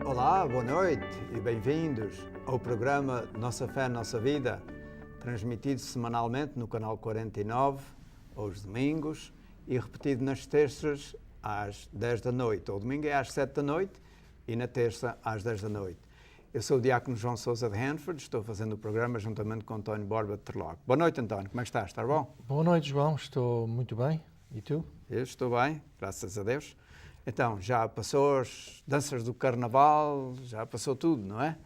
Olá, boa noite e bem-vindos ao programa Nossa Fé, Nossa Vida, transmitido semanalmente no canal 49, aos domingos, e repetido nas terças às 10 da noite. Ao domingo é às 7 da noite e na terça às 10 da noite. Eu sou o diácono João Sousa de Hanford, estou fazendo o programa juntamente com António Borba de Terloc. Boa noite, António, como é que estás? Estás bom? Boa noite, João, estou muito bem. E tu? Eu estou bem, graças a Deus. Então, já passou as danças do Carnaval, já passou tudo, não é?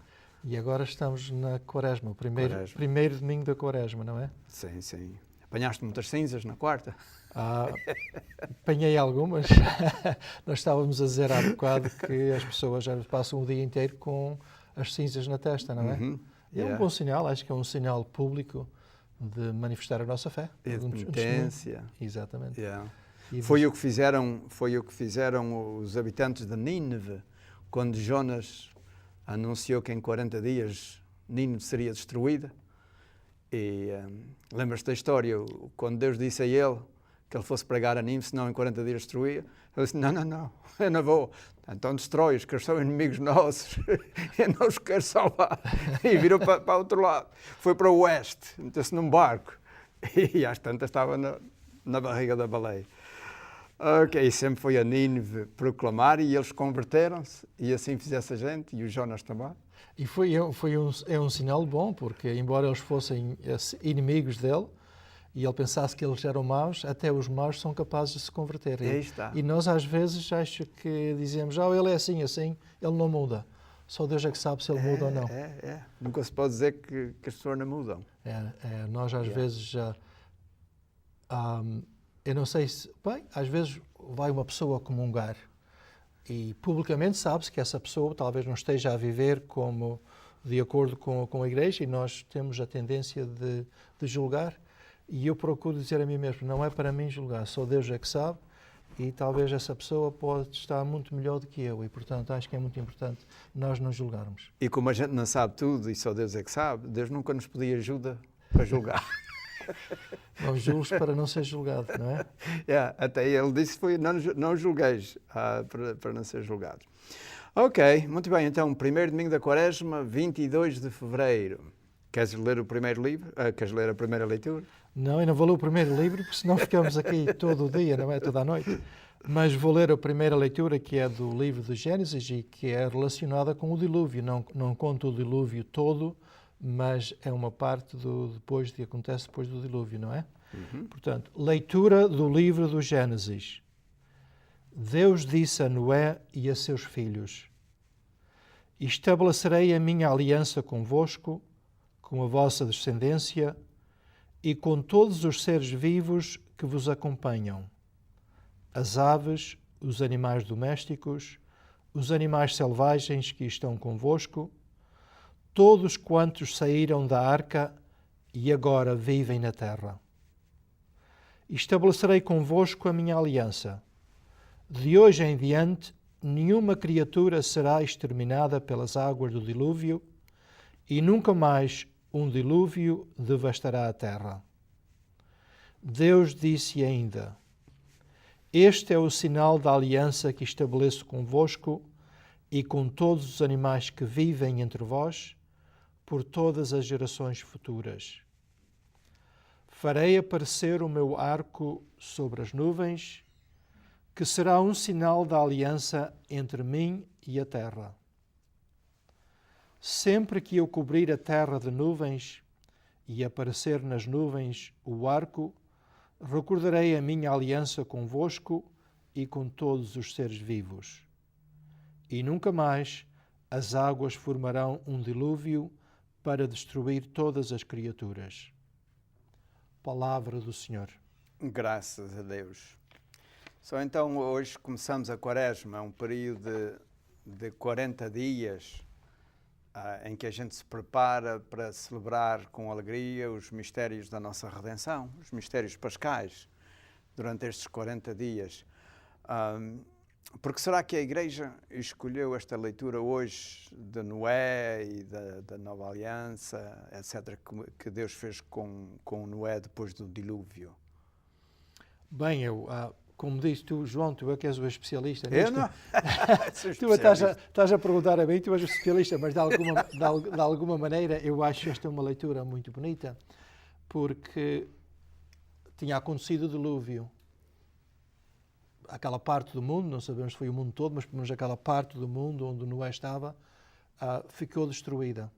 E agora estamos na Quaresma, o primeiro domingo da Quaresma, não é? Sim, sim. Apanhaste muitas cinzas na quarta? Apanhei algumas. Nós estávamos a dizer há bocado que as pessoas já passam o dia inteiro com as cinzas na testa, não é? É um bom sinal, acho que é um sinal público de manifestar a nossa fé. E de penitência. Exatamente. Yeah. Foi o que fizeram os habitantes de Nínive, quando Jonas anunciou que em 40 dias Nínive seria destruída. E lembras-te da história, quando Deus disse a ele que ele fosse pregar a Nínive, senão em 40 dias destruía, ele disse, não, eu não vou. Então destrói-os, que eles são inimigos nossos, eu não os quero salvar. E virou para o outro lado, foi para o oeste, meteu-se num barco, e às tantas estava na barriga da baleia. Ok, sempre foi a Nínive proclamar e eles converteram-se e assim fizesse a gente e o Jonas também. E é um sinal bom, porque embora eles fossem inimigos dele e ele pensasse que eles eram maus, até os maus são capazes de se converter. Aí está. E nós às vezes acho que dizemos, ele é assim, ele não muda. Só Deus é que sabe se ele muda ou não. Nunca se pode dizer que as pessoas não mudam. Nós às vezes já... eu não sei se... Bem, às vezes vai uma pessoa comungar e publicamente sabe-se que essa pessoa talvez não esteja a viver como de acordo com a igreja e nós temos a tendência de julgar. E eu procuro dizer a mim mesmo, não é para mim julgar, só Deus é que sabe e talvez essa pessoa pode estar muito melhor do que eu e, portanto, acho que é muito importante nós não julgarmos. E como a gente não sabe tudo e só Deus é que sabe, Deus nunca nos pedia ajuda para julgar. Não julgues para não ser julgado, não é? Até ele disse foi não julgueis para não ser julgados. Ok, muito bem, então, primeiro domingo da Quaresma, 22 de fevereiro. Queres ler o primeiro livro? Queres ler a primeira leitura? Não, eu não vou ler o primeiro livro, porque senão ficamos aqui todo o dia, não é? Toda a noite. Mas vou ler a primeira leitura, que é do livro de Gênesis e que é relacionada com o dilúvio. Não conto o dilúvio todo, mas é uma parte que acontece depois do dilúvio, não é? Portanto, leitura do livro do Gênesis. Deus disse a Noé e a seus filhos: estabelecerei a minha aliança convosco, com a vossa descendência e com todos os seres vivos que vos acompanham, as aves, os animais domésticos, os animais selvagens que estão convosco, todos quantos saíram da arca e agora vivem na terra. Estabelecerei convosco a minha aliança. De hoje em diante, nenhuma criatura será exterminada pelas águas do dilúvio e nunca mais um dilúvio devastará a terra. Deus disse ainda: este é o sinal da aliança que estabeleço convosco e com todos os animais que vivem entre vós, por todas as gerações futuras. Farei aparecer o meu arco sobre as nuvens, que será um sinal da aliança entre mim e a terra. Sempre que eu cobrir a terra de nuvens e aparecer nas nuvens o arco, recordarei a minha aliança convosco e com todos os seres vivos. E nunca mais as águas formarão um dilúvio para destruir todas as criaturas. Palavra do Senhor. Graças a Deus. Então hoje começamos a Quaresma, um período de 40 dias em que a gente se prepara para celebrar com alegria os mistérios da nossa redenção, os mistérios pascais, durante estes 40 dias. Porque será que a Igreja escolheu esta leitura hoje de Noé e da Nova Aliança, etc., que Deus fez com Noé depois do dilúvio? Bem, como disse tu, João, tu é que és o especialista Eu nisto. não? Sou Tu especialista. estás a perguntar a mim, tu és o especialista, mas de alguma maneira eu acho esta uma leitura muito bonita, porque tinha acontecido o dilúvio. Aquela parte do mundo, não sabemos se foi o mundo todo, mas pelo menos aquela parte do mundo onde Noé estava, ficou destruída.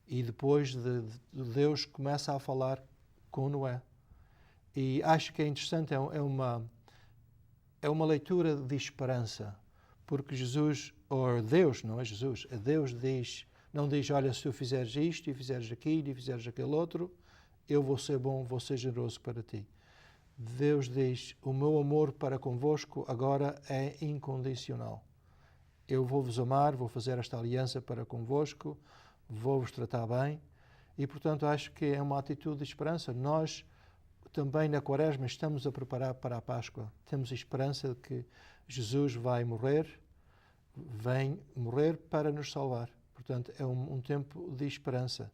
E depois Deus começa a falar com Noé. E acho que é interessante, é uma leitura de esperança, porque Jesus, ou Deus, não é Jesus, Deus diz, não diz, olha, se tu fizeres isto e fizeres aquilo e fizeres aquele outro, eu vou ser bom, vou ser generoso para ti. Deus diz, o meu amor para convosco agora é incondicional. Eu vou-vos amar, vou fazer esta aliança para convosco, vou-vos tratar bem e, portanto, acho que é uma atitude de esperança. Nós também na Quaresma estamos a preparar para a Páscoa. Temos esperança de que Jesus vai morrer, vem morrer para nos salvar. Portanto, é um tempo de esperança.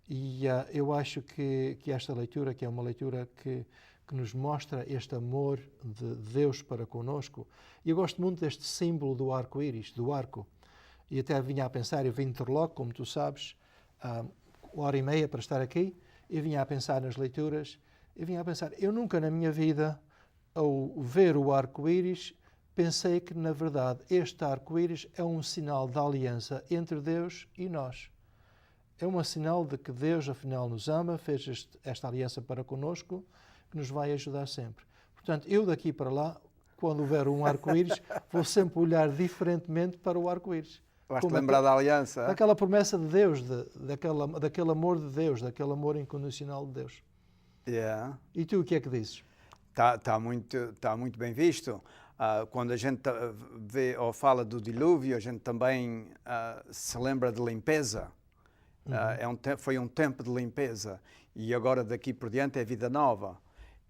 E eu acho que esta leitura, que é uma leitura que nos mostra este amor de Deus para conosco. E eu gosto muito deste símbolo do arco-íris, do arco. E até vinha a pensar, eu vim de Interlock, como tu sabes, 1h30 para estar aqui, e vinha a pensar nas leituras, e vinha a pensar, eu nunca na minha vida, ao ver o arco-íris, pensei que, na verdade, este arco-íris é um sinal de aliança entre Deus e nós. É um sinal de que Deus, afinal, nos ama, fez esta aliança para conosco, que nos vai ajudar sempre. Portanto, eu daqui para lá, quando houver um arco-íris, vou sempre olhar diferentemente para o arco-íris. Vais-te lembrar da aliança? Daquela promessa de Deus, daquele amor de Deus, daquele amor incondicional de Deus. Yeah. E tu, o que é que dizes? Está muito bem visto. Quando a gente vê ou fala do dilúvio, a gente também se lembra de limpeza. Foi um tempo de limpeza. E agora, daqui por diante, é vida nova.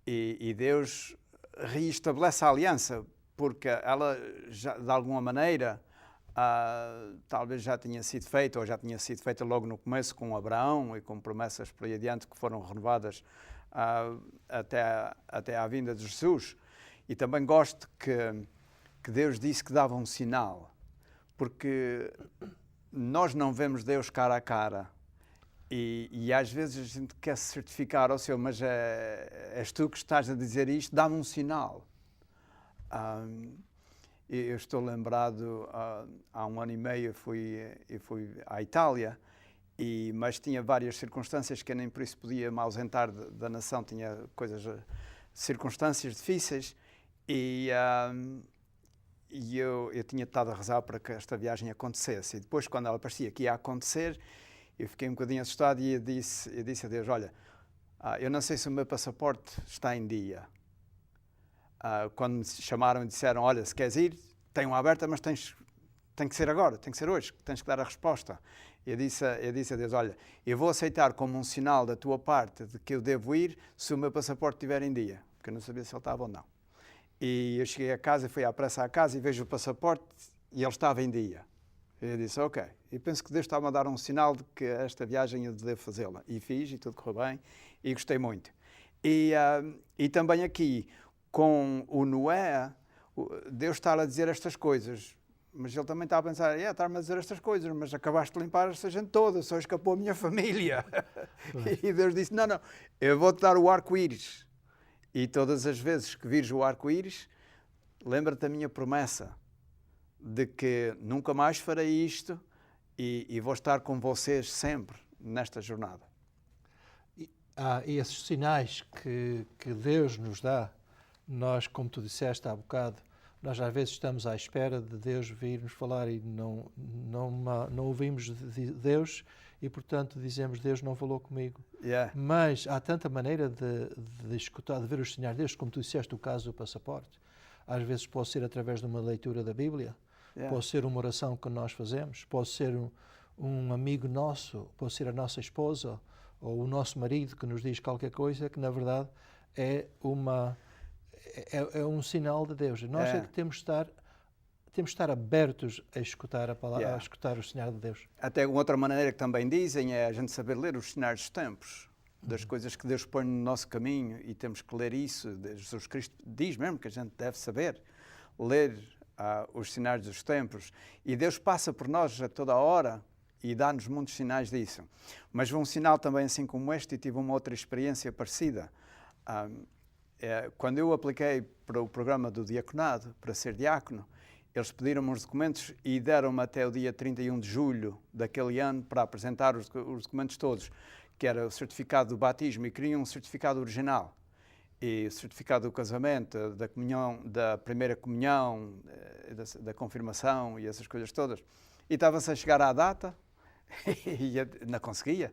E Deus reestabelece a aliança, porque ela, já, de alguma maneira, talvez já tinha sido feita, ou já tinha sido feita logo no começo com Abraão e com promessas por aí adiante que foram renovadas até à vinda de Jesus. E também gosto que Deus disse que dava um sinal, porque nós não vemos Deus cara a cara. E às vezes a gente quer certificar, Senhor, mas és tu que estás a dizer isto, dá-me um sinal. Eu estou lembrado, há 1 ano e meio eu fui à Itália, mas tinha várias circunstâncias que eu nem por isso podia me ausentar da nação, tinha circunstâncias difíceis, e eu tinha estado a rezar para que esta viagem acontecesse. E depois, quando ela parecia que ia acontecer, eu fiquei um bocadinho assustado e eu disse a Deus, olha, eu não sei se o meu passaporte está em dia. Quando me chamaram e disseram, olha, se queres ir, tem uma aberta, mas tem que ser agora, tem que ser hoje, tens que dar a resposta. Eu disse a Deus, olha, eu vou aceitar como um sinal da tua parte de que eu devo ir se o meu passaporte estiver em dia, porque eu não sabia se ele estava ou não. E eu cheguei a casa, fui à pressa à casa e vejo o passaporte e ele estava em dia. Eu disse, ok. E penso que Deus estava a dar um sinal de que esta viagem eu devo fazê-la. E fiz, e tudo correu bem, e gostei muito. E também aqui, com o Noé, Deus está a dizer estas coisas, mas ele também está a pensar, está-me a dizer estas coisas, mas acabaste de limpar esta gente toda, só escapou a minha família. E Deus disse, não, eu vou-te dar o arco-íris. E todas as vezes que vires o arco-íris, lembra-te da minha promessa, de que nunca mais farei isto e vou estar com vocês sempre nesta jornada. E esses sinais que Deus nos dá, nós, como tu disseste há bocado, nós às vezes estamos à espera de Deus vir nos falar e não ouvimos de Deus e, portanto, dizemos, Deus não falou comigo. Yeah. Mas há tanta maneira de escutar, de ver os sinais de Deus, como tu disseste, o caso do passaporte. Às vezes pode ser através de uma leitura da Bíblia, pode ser uma oração que nós fazemos, pode ser um amigo nosso, pode ser a nossa esposa ou o nosso marido que nos diz qualquer coisa que, na verdade, é um sinal de Deus. Nós é que temos de estar abertos a escutar a palavra, a escutar o sinal de Deus. Até uma outra maneira que também dizem é a gente saber ler os sinais dos tempos. das coisas que Deus põe no nosso caminho, e temos que ler isso. Jesus Cristo diz mesmo que a gente deve saber ler os sinais dos tempos, e Deus passa por nós a toda a hora e dá-nos muitos sinais disso. Mas um sinal também assim como este, e tive uma outra experiência parecida. Quando eu apliquei para o programa do diaconado, para ser diácono, eles pediram-me os documentos e deram-me até o dia 31 de julho daquele ano para apresentar os documentos todos, que era o certificado do batismo, e queriam um certificado original. E o certificado do casamento, da comunhão, da primeira comunhão, da confirmação e essas coisas todas. E estava-se a chegar à data e não conseguia.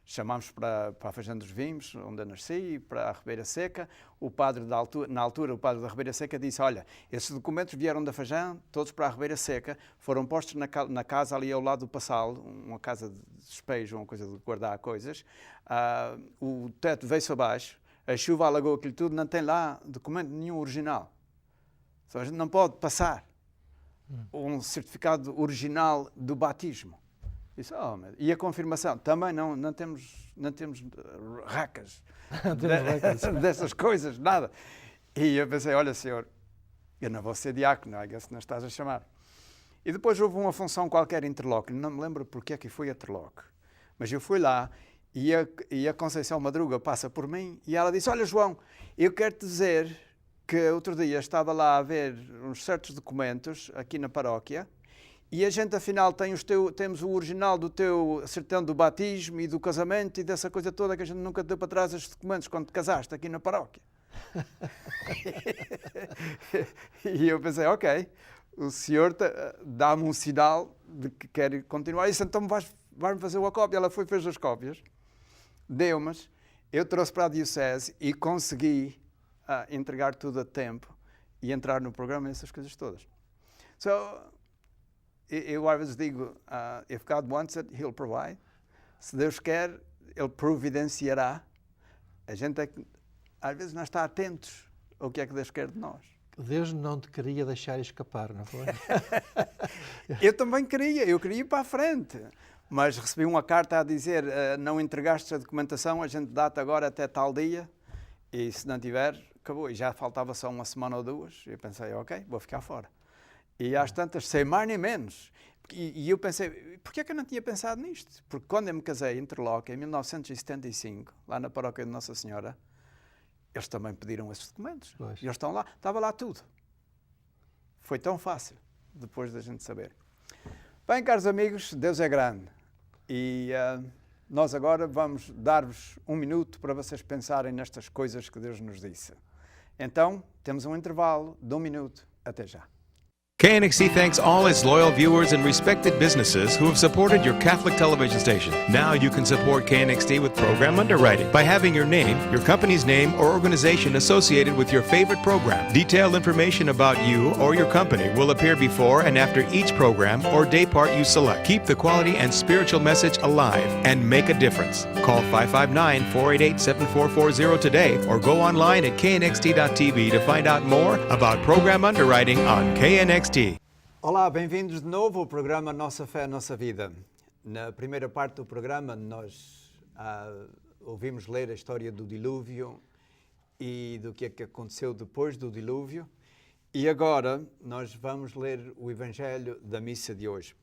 Chamámos para a Fazenda dos Vinhos, onde eu nasci, para a Ribeira Seca. O padre na altura, o padre da Ribeira Seca disse: olha, esses documentos vieram da Fazenda, todos para a Ribeira Seca, foram postos na casa ali ao lado do Passal, uma casa de despejo, uma coisa de guardar coisas. O teto veio-se abaixo, a chuva alagou aquilo tudo, não tem lá documento nenhum original. Então a gente não pode passar um certificado original do batismo. Disse, e a confirmação? Também não temos racas dessas coisas, nada. E eu pensei, olha, senhor, eu não vou ser diácono, se não estás a chamar. E depois houve uma função qualquer em Interlock, não me lembro porque é que foi a Interlock, mas eu fui lá e a Conceição Madruga passa por mim e ela disse, olha, João, eu quero te dizer que outro dia estava lá a ver uns certos documentos aqui na paróquia, e a gente, afinal, temos o original do teu certidão do batismo e do casamento e dessa coisa toda que a gente nunca deu para trás estes documentos quando te casaste aqui na paróquia. E eu pensei, ok, o senhor dá-me um sinal de que quer continuar. Isso, então vai-me fazer uma cópia. Ela fez as cópias, deu-mas, eu trouxe para a Diocese e consegui entregar tudo a tempo e entrar no programa e essas coisas todas. Eu às vezes digo, if God wants it, He'll provide. Se Deus quer, Ele providenciará. A gente é que, às vezes, não está atentos ao que é que Deus quer de nós. Deus não te queria deixar escapar, não foi? Eu também queria, eu queria ir para a frente. Mas recebi uma carta a dizer, não entregaste a documentação, a gente dá-te agora até tal dia, e se não tiver, acabou. E já faltava só uma semana ou duas. Eu pensei, ok, vou ficar fora. E às tantas, sem mais nem menos. E eu pensei, porquê é que eu não tinha pensado nisto? Porque quando eu me casei em Interlock, em 1975, lá na paróquia de Nossa Senhora, eles também pediram esses documentos. Pois. E eles estão lá, estava lá tudo. Foi tão fácil, depois da gente saber. Bem, caros amigos, Deus é grande. E nós agora vamos dar-vos um minuto para vocês pensarem nestas coisas que Deus nos disse. Então, temos um intervalo de 1 minuto. Até já. KNXT thanks all its loyal viewers and respected businesses who have supported your Catholic television station. Now you can support KNXT with program underwriting by having your name, your company's name, or organization associated with your favorite program. Detailed information about you or your company will appear before and after each program or day part you select. Keep the quality and spiritual message alive and make a difference. Call 559-488-7440 today or go online at knxt.tv to find out more about program underwriting on KNXT. Olá, bem-vindos de novo ao programa Nossa Fé, Nossa Vida. Na primeira parte do programa nós ouvimos ler a história do dilúvio e do que é que aconteceu depois do dilúvio. E agora nós vamos ler o Evangelho da missa de hoje.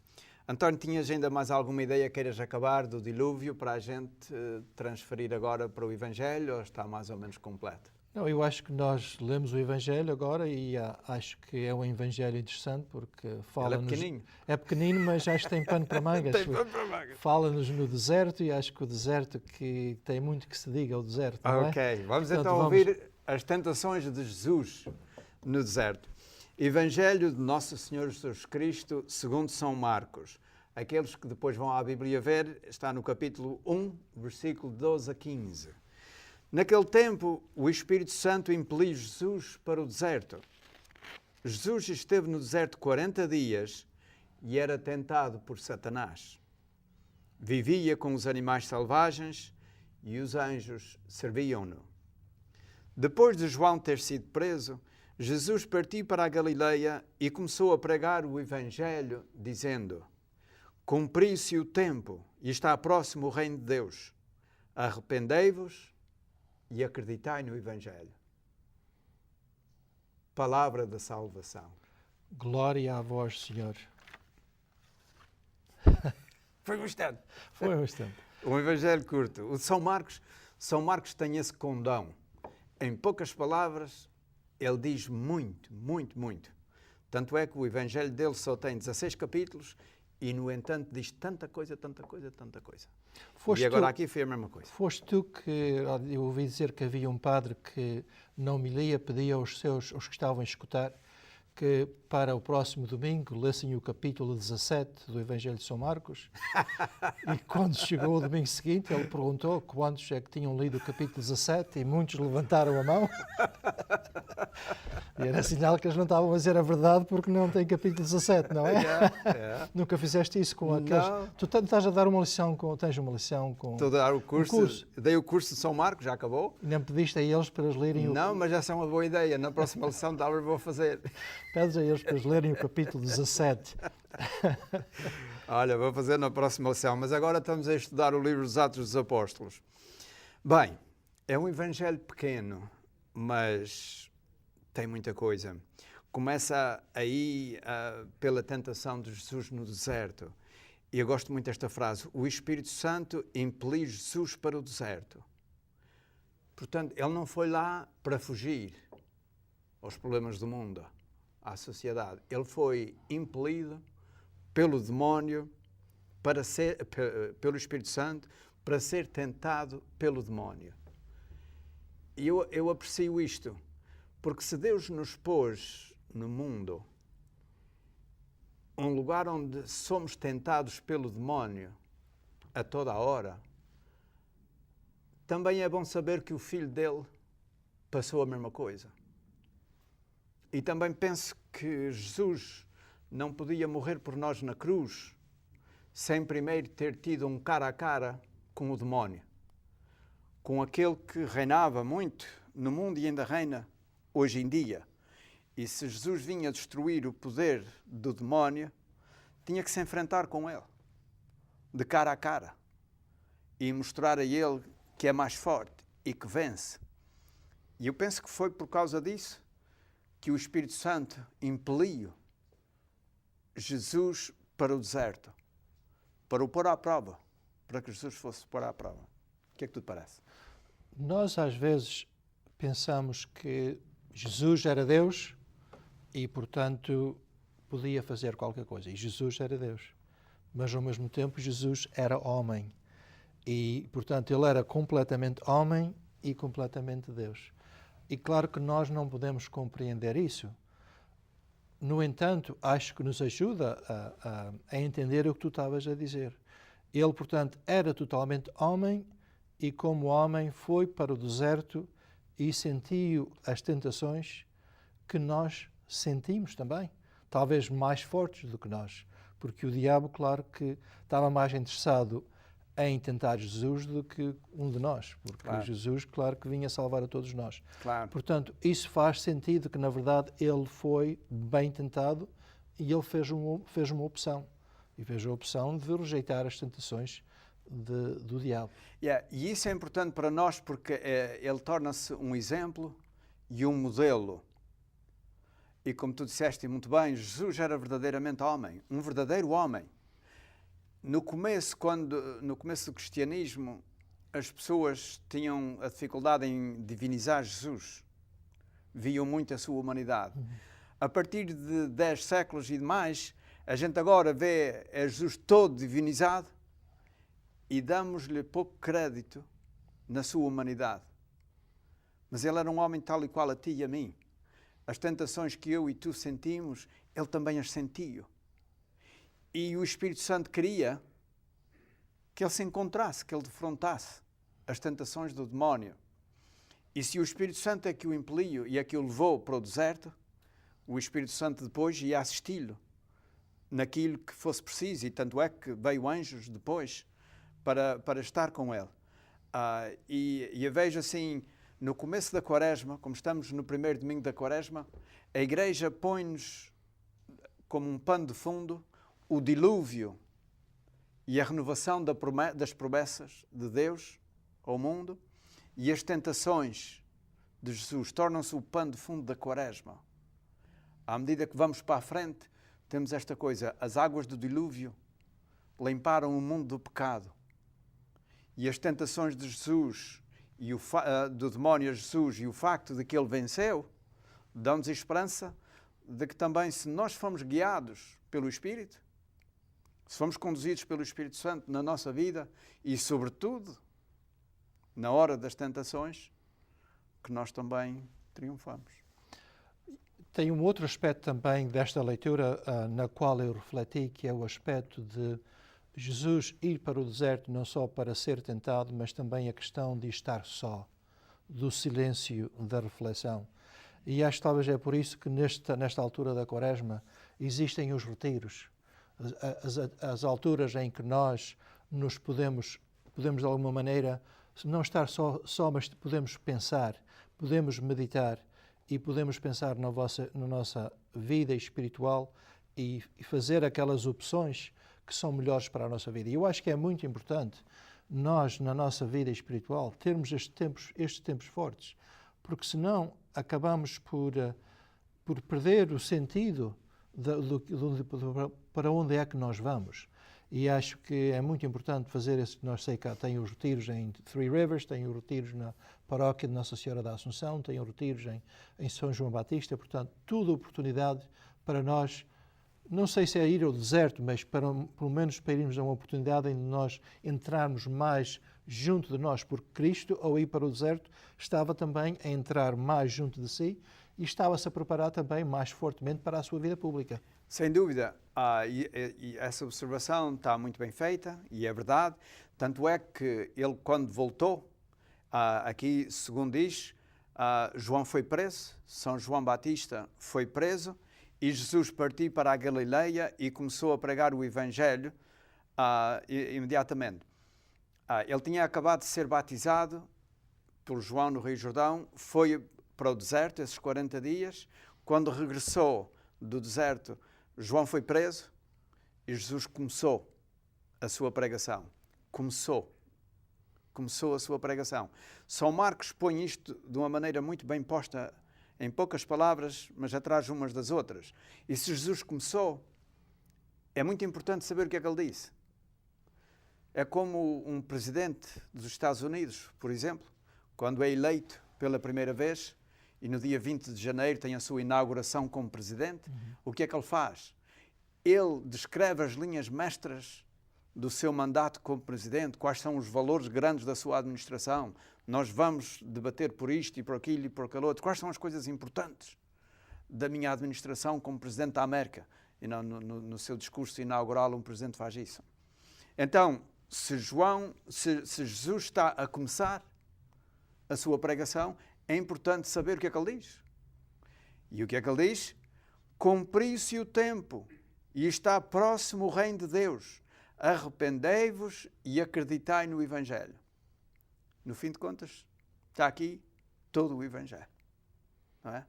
António, tinhas ainda mais alguma ideia que queiras acabar do dilúvio para a gente transferir agora para o Evangelho, ou está mais ou menos completo? Não, eu acho que nós lemos o Evangelho agora e acho que é um Evangelho interessante porque fala-nos... Ele é pequenino. É pequenino, mas acho que tem pano para mangas. Tem pano para mangas. Fala-nos no deserto e acho que o deserto que tem muito que se diga ao deserto, não é? Ok, vamos então ouvir as tentações de Jesus no deserto. Evangelho de Nosso Senhor Jesus Cristo segundo São Marcos. Aqueles que depois vão à Bíblia ver, está no capítulo 1, versículo 12 a 15. Naquele tempo, o Espírito Santo impeliu Jesus para o deserto. Jesus esteve no deserto 40 dias e era tentado por Satanás. Vivia com os animais selvagens e os anjos serviam-no. Depois de João ter sido preso, Jesus partiu para a Galileia e começou a pregar o Evangelho, dizendo: Cumpriu-se o tempo e está próximo o reino de Deus. arrependei-vos e acreditai no Evangelho. Palavra da salvação. Glória a vós, Senhor. Foi bastante. Foi bastante. Um Evangelho curto. O de São Marcos tem esse condão. Em poucas palavras, ele diz muito, muito, muito. Tanto é que o Evangelho dele só tem 16 capítulos e, no entanto, diz tanta coisa, tanta coisa, tanta coisa. E agora aqui foi a mesma coisa. Foste tu que, eu ouvi dizer que havia um padre que na homilia pedia aos que estavam a escutar, que para o próximo domingo lessem o capítulo 17 do Evangelho de São Marcos. E quando chegou o domingo seguinte, ele perguntou quantos é que tinham lido o capítulo 17 e muitos levantaram a mão. E era sinal que eles não estavam a dizer a verdade porque não tem capítulo 17, não é? Nunca fizeste isso com aqueles... Não. Tu estás a dar uma lição com... Tens uma lição com... Estou a dar o curso. Um curso. Dei o curso de São Marcos, já acabou. E não pediste a eles para eles lerem o... Não, mas essa é uma boa ideia. Na próxima lição talvez vou fazer. Pedes a eles para eles lerem o capítulo 17. Olha, vou fazer na próxima lição. Mas agora estamos a estudar o livro dos Atos dos Apóstolos. Bem, é um evangelho pequeno, mas tem muita coisa. Começa aí pela tentação de Jesus no deserto. E eu gosto muito desta frase. O Espírito Santo impeliu Jesus para o deserto. Portanto, ele não foi lá para fugir aos problemas do mundo, à sociedade. Ele foi impelido pelo demónio, pelo Espírito Santo, para ser tentado pelo demónio. E eu aprecio isto, porque se Deus nos pôs no mundo um lugar onde somos tentados pelo demónio a toda a hora, também é bom saber que o Filho dele passou a mesma coisa. E também penso que Jesus não podia morrer por nós na cruz sem primeiro ter tido um cara a cara com o demónio, com aquele que reinava muito no mundo e ainda reina hoje em dia. E se Jesus vinha destruir o poder do demónio, tinha que se enfrentar com ele, de cara a cara, e mostrar a ele que é mais forte e que vence. E eu penso que foi por causa disso que o Espírito Santo impeliu Jesus para o deserto, para o pôr à prova, para que Jesus fosse pôr à prova. O que é que tu te parece? Nós, às vezes, pensamos que Jesus era Deus e, portanto, podia fazer qualquer coisa. E Jesus era Deus. Mas, ao mesmo tempo, Jesus era homem. E, portanto, ele era completamente homem e completamente Deus. E claro que nós não podemos compreender isso. No entanto, acho que nos ajuda a entender o que tu estavas a dizer. Ele, portanto, era totalmente homem e, como homem, foi para o deserto e sentiu as tentações que nós sentimos também, talvez mais fortes do que nós, porque o diabo, claro que estava mais interessado em tentar Jesus do que um de nós, porque claro. Jesus, claro que vinha salvar a todos nós. Claro. Portanto, isso faz sentido que, na verdade, ele foi bem tentado e ele fez uma opção. E fez a opção de rejeitar as tentações do diabo. E isso é importante para nós porque ele torna-se um exemplo e um modelo. E como tu disseste muito bem, Jesus era verdadeiramente homem, um verdadeiro homem. No começo do cristianismo, as pessoas tinham a dificuldade em divinizar Jesus. Viam muito a sua humanidade. A partir de 10 séculos e demais, a gente agora vê Jesus todo divinizado e damos-lhe pouco crédito na sua humanidade. Mas ele era um homem tal e qual a ti e a mim. As tentações que eu e tu sentimos, ele também as sentiu. E o Espírito Santo queria que ele se encontrasse, que ele defrontasse as tentações do demónio. E se o Espírito Santo é que o impeliu e é que o levou para o deserto, o Espírito Santo depois ia assisti-lo naquilo que fosse preciso. E tanto é que veio anjos depois para estar com ele. E eu vejo assim, no começo da Quaresma, como estamos no primeiro domingo da Quaresma, a Igreja põe-nos como um pano de fundo o dilúvio e a renovação das promessas de Deus ao mundo e as tentações de Jesus tornam-se o pano de fundo da Quaresma. À medida que vamos para a frente, temos esta coisa, as águas do dilúvio limparam o mundo do pecado. E as tentações de Jesus, e do demónio a Jesus, e o facto de que ele venceu, dão-nos esperança de que também, se nós formos guiados pelo Espírito, se formos conduzidos pelo Espírito Santo na nossa vida e, sobretudo, na hora das tentações, que nós também triunfamos. Tem um outro aspecto também desta leitura na qual eu refleti, que é o aspecto de Jesus ir para o deserto não só para ser tentado, mas também a questão de estar só, do silêncio da reflexão. E acho que talvez é por isso que nesta altura da Quaresma existem os retiros, as alturas em que nós nos podemos de alguma maneira não estar só, mas podemos pensar, podemos meditar e podemos pensar na nossa vida espiritual e fazer aquelas opções que são melhores para a nossa vida. E eu acho que é muito importante nós, na nossa vida espiritual, termos estes tempos fortes, porque senão acabamos por perder o sentido para onde é que nós vamos. E acho que é muito importante fazer esse. Nós sei que tem os retiros em Three Rivers, tem os retiros na paróquia de Nossa Senhora da Assunção, tem os retiros em São João Batista, portanto, tudo oportunidade para nós, não sei se é ir ao deserto, mas pelo menos para irmos a uma oportunidade em nós entrarmos mais junto de nós, porque Cristo, ao ir para o deserto, estava também a entrar mais junto de si e estava-se a preparar também mais fortemente para a sua vida pública. Sem dúvida, e essa observação está muito bem feita e é verdade. Tanto é que ele, quando voltou, aqui, segundo diz, João foi preso, São João Batista foi preso e Jesus partiu para a Galileia e começou a pregar o Evangelho imediatamente. Ele tinha acabado de ser batizado por João no Rio Jordão, foi para o deserto esses 40 dias. Quando regressou do deserto, João foi preso e Jesus começou a sua pregação. Começou a sua pregação. São Marcos põe isto de uma maneira muito bem posta, em poucas palavras, mas atrás umas das outras. E se Jesus começou, é muito importante saber o que é que ele disse. É como um presidente dos Estados Unidos, por exemplo, quando é eleito pela primeira vez, e no dia 20 de janeiro tem a sua inauguração como presidente, o que é que ele faz? Ele descreve as linhas mestras do seu mandato como presidente, quais são os valores grandes da sua administração. Nós vamos debater por isto e por aquilo e por aquele outro. Quais são as coisas importantes da minha administração como presidente da América? E no seu discurso inaugural, um presidente faz isso. Então, se Jesus está a começar a sua pregação, é importante saber o que é que ele diz. E o que é que ele diz? Cumpriu-se o tempo e está próximo o reino de Deus. Arrependei-vos e acreditai no Evangelho. No fim de contas, está aqui todo o Evangelho. Não é?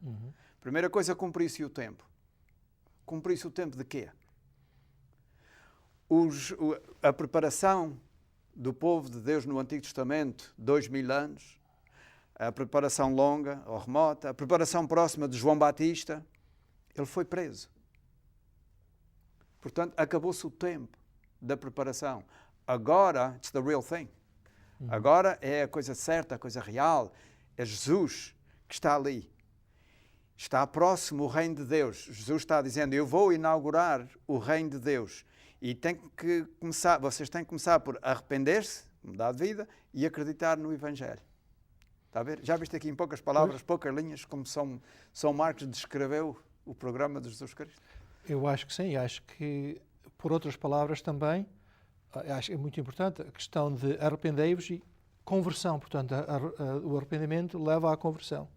Primeira coisa, cumpriu-se o tempo. Cumpriu-se o tempo de quê? A preparação do povo de Deus no Antigo Testamento, 2000 anos, a preparação longa ou remota, a preparação próxima de João Batista, ele foi preso. Portanto, acabou-se o tempo da preparação. Agora, it's the real thing. Agora é a coisa certa, a coisa real. É Jesus que está ali. Está próximo o reino de Deus. Jesus está dizendo, eu vou inaugurar o reino de Deus. E vocês têm que começar por arrepender-se, mudar de vida e acreditar no Evangelho. Está a ver? Já viste aqui em poucas palavras, poucas linhas, como São Marcos descreveu o programa de Jesus Cristo? Eu acho que sim. Acho que, por outras palavras também, acho que é muito importante a questão de arrependei-vos e conversão. Portanto, o arrependimento leva à conversão.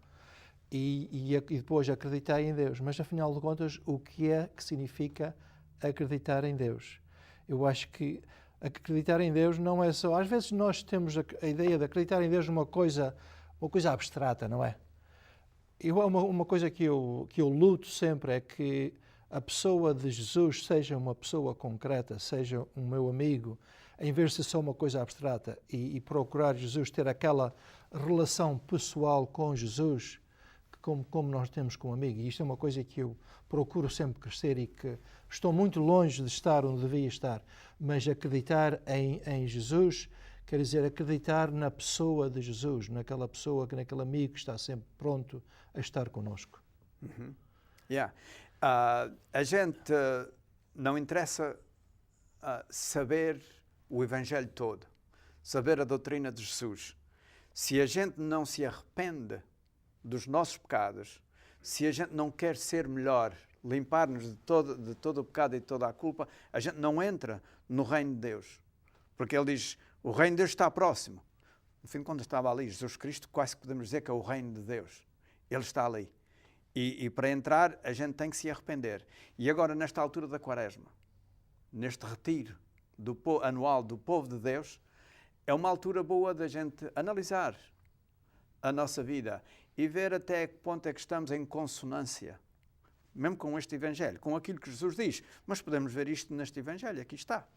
E depois acreditar em Deus. Mas, afinal de contas, o que é que significa acreditar em Deus? Eu acho que acreditar em Deus não é só... Às vezes nós temos a ideia de acreditar em Deus numa coisa abstrata, não é? Uma coisa que eu luto sempre é que a pessoa de Jesus seja uma pessoa concreta, seja um meu amigo, em vez de ser só uma coisa abstrata, e procurar Jesus, ter aquela relação pessoal com Jesus, como nós temos com um amigo. E isto é uma coisa que eu procuro sempre crescer e que estou muito longe de estar onde devia estar, mas acreditar em Jesus quer dizer acreditar na pessoa de Jesus, naquela pessoa, naquele amigo que está sempre pronto a estar connosco. Uhum. Yeah. A gente não interessa saber o Evangelho todo, saber a doutrina de Jesus. Se a gente não se arrepende dos nossos pecados, se a gente não quer ser melhor, limpar-nos de todo o pecado e de toda a culpa, a gente não entra no reino de Deus. Porque ele diz, o reino de Deus está próximo. No fim de contas estava ali, Jesus Cristo, quase podemos dizer que é o reino de Deus. Ele está ali. E para entrar, a gente tem que se arrepender. E agora, nesta altura da Quaresma, neste retiro anual do povo de Deus, é uma altura boa da gente analisar a nossa vida e ver até que ponto é que estamos em consonância, mesmo com este Evangelho, com aquilo que Jesus diz. Mas podemos ver isto neste Evangelho, aqui está.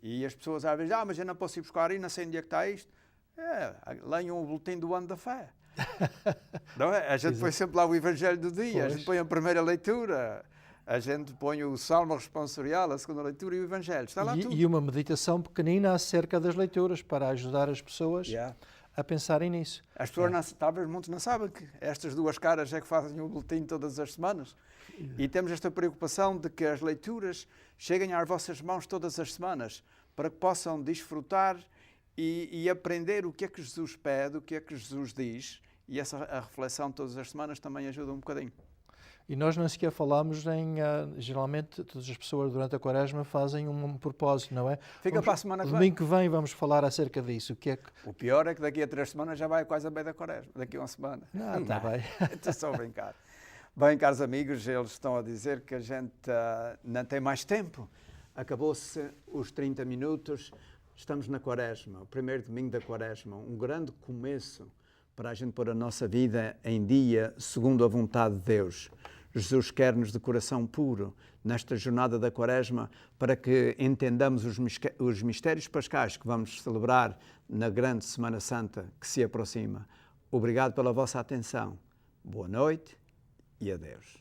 E as pessoas às vezes, mas eu não posso ir buscar aí, não sei onde é que está isto. Leiam o boletim do ano da fé. Não é? A gente põe sempre lá o Evangelho do dia, a gente põe a primeira leitura, a gente põe o Salmo responsorial, a segunda leitura e o Evangelho. Está lá tudo. E uma meditação pequenina acerca das leituras para ajudar as pessoas a pensarem nisso. As pessoas, talvez muitos não sabem que estas duas caras é que fazem o boletim todas as semanas. E temos esta preocupação de que as leituras cheguem às vossas mãos todas as semanas, para que possam desfrutar e aprender o que é que Jesus pede, o que é que Jesus diz. E a reflexão todas as semanas também ajuda um bocadinho. E nós não sequer falamos geralmente todas as pessoas durante a Quaresma fazem um propósito, não é? Para a semana que vem. Domingo que vem vamos falar acerca disso. O pior é que daqui a 3 semanas já vai quase a meio da Quaresma, daqui a uma semana. Não, está bem. Estou só a brincar. Bem, caros amigos, eles estão a dizer que a gente não tem mais tempo. Acabou-se os 30 minutos, estamos na Quaresma, o primeiro domingo da Quaresma, um grande começo para a gente pôr a nossa vida em dia segundo a vontade de Deus. Jesus quer-nos de coração puro nesta jornada da Quaresma para que entendamos os mistérios pascais que vamos celebrar na grande Semana Santa que se aproxima. Obrigado pela vossa atenção. Boa noite e adeus.